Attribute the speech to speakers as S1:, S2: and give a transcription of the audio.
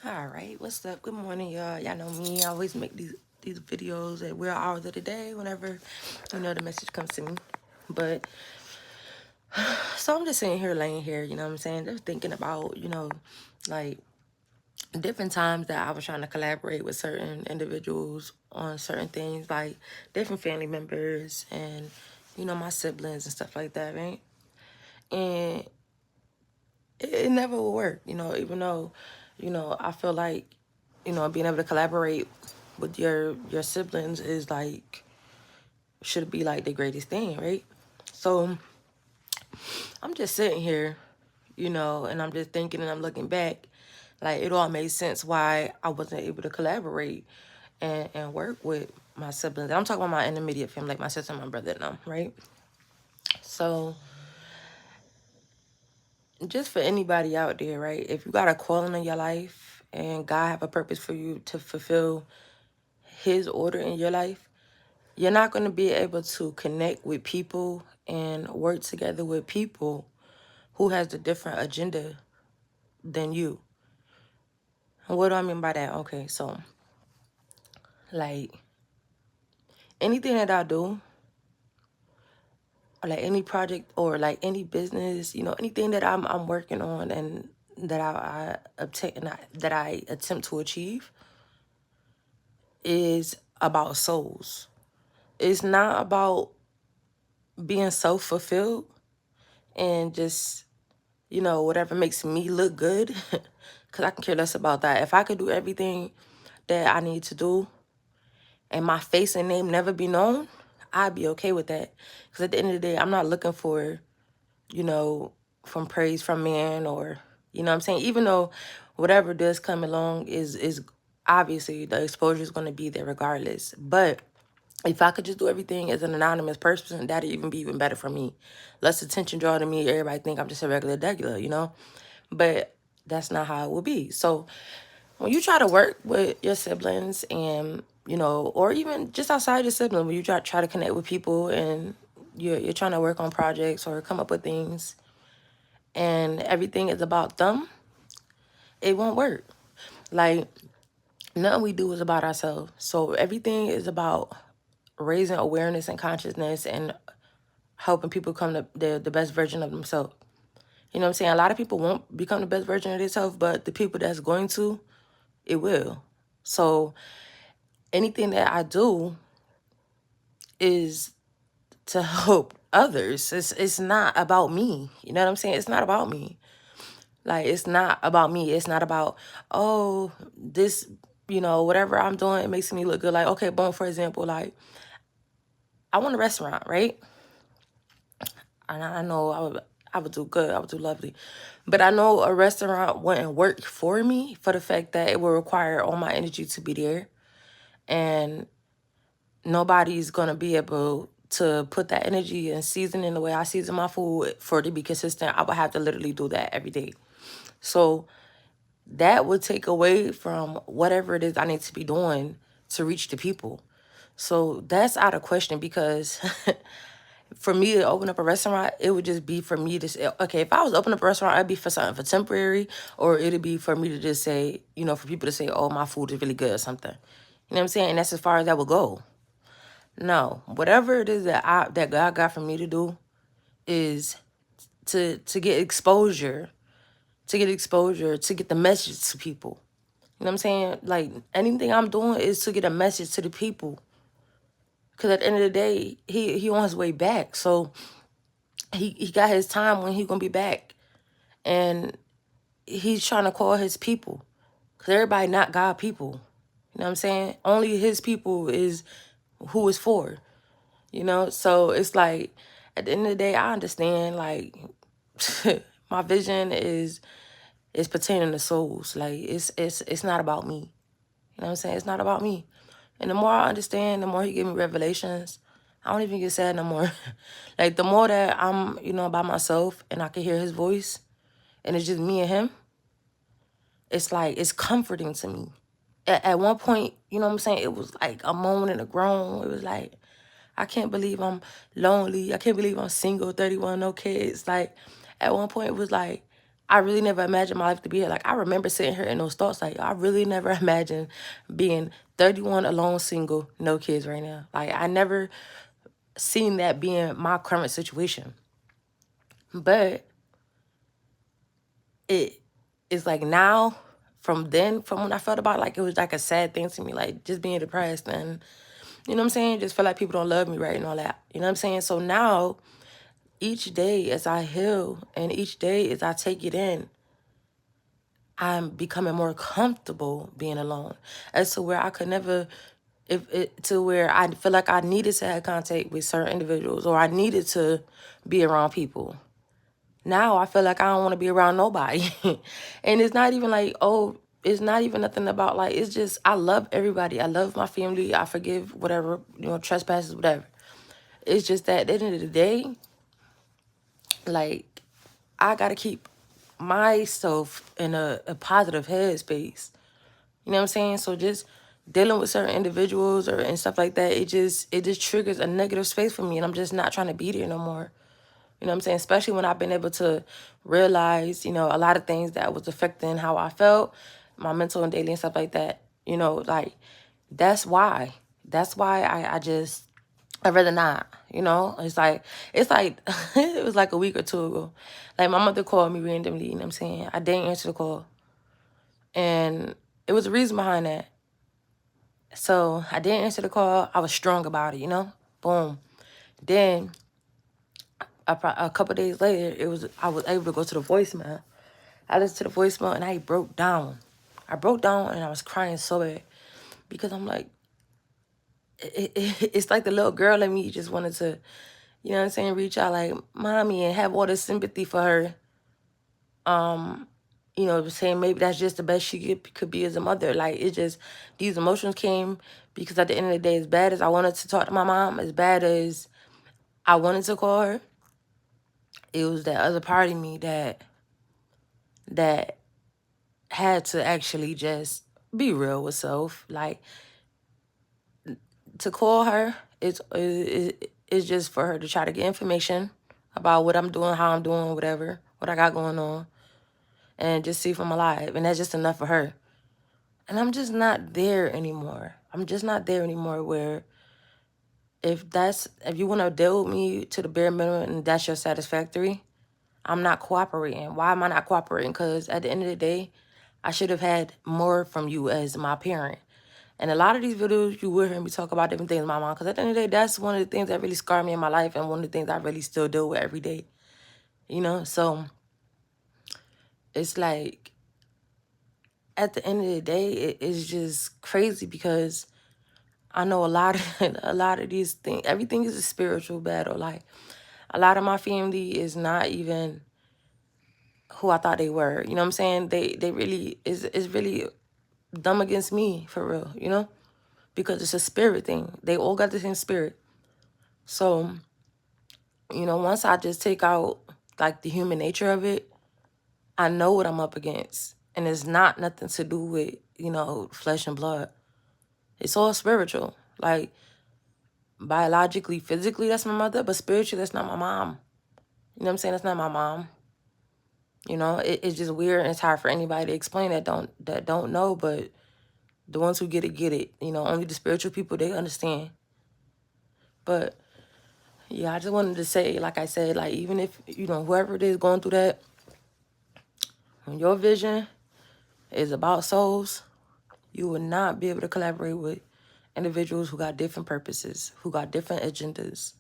S1: All right, what's up? Good morning, y'all. Y'all know me. I always make these videos at weird hours of the day whenever the message comes to me. But so I'm just sitting here, laying here. You know what I'm saying? Just thinking about like different times that I was trying to collaborate with certain individuals on certain things, like different family members and my siblings and stuff like that, right? And it never will work, even though, I feel like, being able to collaborate with your siblings is like, should be like the greatest thing, right? So I'm just sitting here, and I'm just thinking and I'm looking back, like it all made sense why I wasn't able to collaborate and work with my siblings. And I'm talking about my intermediate family, like my sister and my brother and them, right? So just for anybody out there, right? If you got a calling in your life and God have a purpose for you to fulfill his order in your life, you're not going to be able to connect with people and work together with people who has a different agenda than you. And what do I mean by that? Okay, so like anything that I do, or like any project or like any business, anything that I'm working on and that I obtain that I attempt to achieve is about souls. It's not about being self-fulfilled and just, whatever makes me look good. Because I can care less about that. If I could do everything that I need to do and my face and name never be known, I'd be okay with that. Because at the end of the day, I'm not looking for, you know, from praise from man or, you know what I'm saying? Even though whatever does come along is obviously the exposure is going to be there regardless. But if I could just do everything as an anonymous person, that'd even be even better for me. Less attention drawn to me. Everybody think I'm just a regular degular. But that's not how it will be. So when you try to work with your siblings and, or even just outside your sibling, when you try to connect with people and you're trying to work on projects or come up with things and everything is about them, it won't work. Like, nothing we do is about ourselves. So everything is about raising awareness and consciousness and helping people become the best version of themselves. You know what I'm saying? A lot of people won't become the best version of themselves, but the people that's going to, it will. So anything that I do is to help others. It's not about me. You know what I'm saying? It's not about me. Like, it's not about me. It's not about, oh, this, whatever I'm doing, it makes me look good. Like, okay, boom, for example, like, I want a restaurant, right? And I know I would do good. I would do lovely. But I know a restaurant wouldn't work for me for the fact that it will require all my energy to be there. And nobody's going to be able to put that energy and season in the way I season my food for it to be consistent. I would have to literally do that every day. So that would take away from whatever it is I need to be doing to reach the people. So that's out of question because for me to open up a restaurant, it would just be for me to say, okay, if I was opening up a restaurant, it'd be for something for temporary, or it'd be for me to just say, for people to say, oh, my food is really good or something. You know what I'm saying? And that's as far as that would go. No, whatever it is that God got for me to do is to get exposure, to get the message to people. You know what I'm saying? Like, anything I'm doing is to get a message to the people. Because at the end of the day, he on his way back. So he got his time when he going to be back. And he's trying to call his people. Because everybody not God people. You know what I'm saying? Only his people is who is for. So it's like, at the end of the day, I understand, like, my vision is pertaining to souls. Like, it's not about me. You know what I'm saying? It's not about me. And the more I understand, the more he give me revelations, I don't even get sad no more. Like, the more that I'm, by myself and I can hear his voice and it's just me and him, it's like, it's comforting to me. At one point, you know what I'm saying? It was like a moan and a groan. It was like, I can't believe I'm lonely. I can't believe I'm single, 31, no kids. Like, at one point, it was like, I really never imagined my life to be here. Like, I remember sitting here in those thoughts. Like, I really never imagined being 31, alone, single, no kids right now. Like, I never seen that being my current situation. But it is like now, from then, from when I felt about it, like, it was like a sad thing to me. Like, just being depressed and, you know what I'm saying? Just feel like people don't love me right and all that. You know what I'm saying? So now, each day as I heal and each day as I take it in, I'm becoming more comfortable being alone, as to where I could never, if it to where I feel like I needed to have contact with certain individuals, or I needed to be around people. Now I feel like I don't want to be around nobody. And it's not even like, oh, it's not even nothing about like, it's just, I love everybody. I love my family. I forgive whatever, trespasses, whatever. It's just that at the end of the day, like, I got to keep myself in a positive headspace. You know what I'm saying? So just dealing with certain individuals or and stuff like that, it just triggers a negative space for me, and I'm just not trying to be there no more. You know what I'm saying? Especially when I've been able to realize, a lot of things that was affecting how I felt, my mental and daily and stuff like that. Like, that's why. That's why I'd rather not, it's like it was like a week or two ago. Like, my mother called me randomly, you know what I'm saying? I didn't answer the call. And it was a reason behind that. So I didn't answer the call. I was strong about it. Boom. Then a couple days later, I was able to go to the voicemail. I listened to the voicemail and I broke down. I broke down and I was crying so bad because I'm like, it's like the little girl in me just wanted to, you know what I'm saying, reach out like mommy and have all this sympathy for her. Saying maybe that's just the best she could be as a mother. Like, it just, these emotions came because at the end of the day, as bad as I wanted to talk to my mom, as bad as I wanted to call her, it was that other part of me that had to actually just be real with self. Like, to call her, it's just for her to try to get information about what I'm doing, how I'm doing, whatever, what I got going on, and just see if I'm alive. And that's just enough for her. And I'm just not there anymore. I'm just not there anymore where if you want to deal with me to the bare minimum and that's your satisfactory, I'm not cooperating. Why am I not cooperating? Because at the end of the day, I should have had more from you as my parent. And a lot of these videos, you will hear me talk about different things with my mom. Because at the end of the day, that's one of the things that really scarred me in my life and one of the things I really still deal with every day. So it's like, at the end of the day, it's just crazy because I know a lot of these things, everything is a spiritual battle. Like, a lot of my family is not even who I thought they were. You know what I'm saying? They really is really them against me, for real, because it's a spirit thing. They all got the same spirit. So, once I just take out like the human nature of it, I know what I'm up against. And it's not nothing to do with, flesh and blood. It's all spiritual. Like, biologically, physically, that's my mother, but spiritually, that's not my mom. You know what I'm saying? That's not my mom. It's just weird, and it's hard for anybody to explain that don't know, but the ones who get it, get it. Only the spiritual people, they understand. But yeah, I just wanted to say, like I said, like, even if, whoever it is going through that, when your vision is about souls, you will not be able to collaborate with individuals who got different purposes, who got different agendas.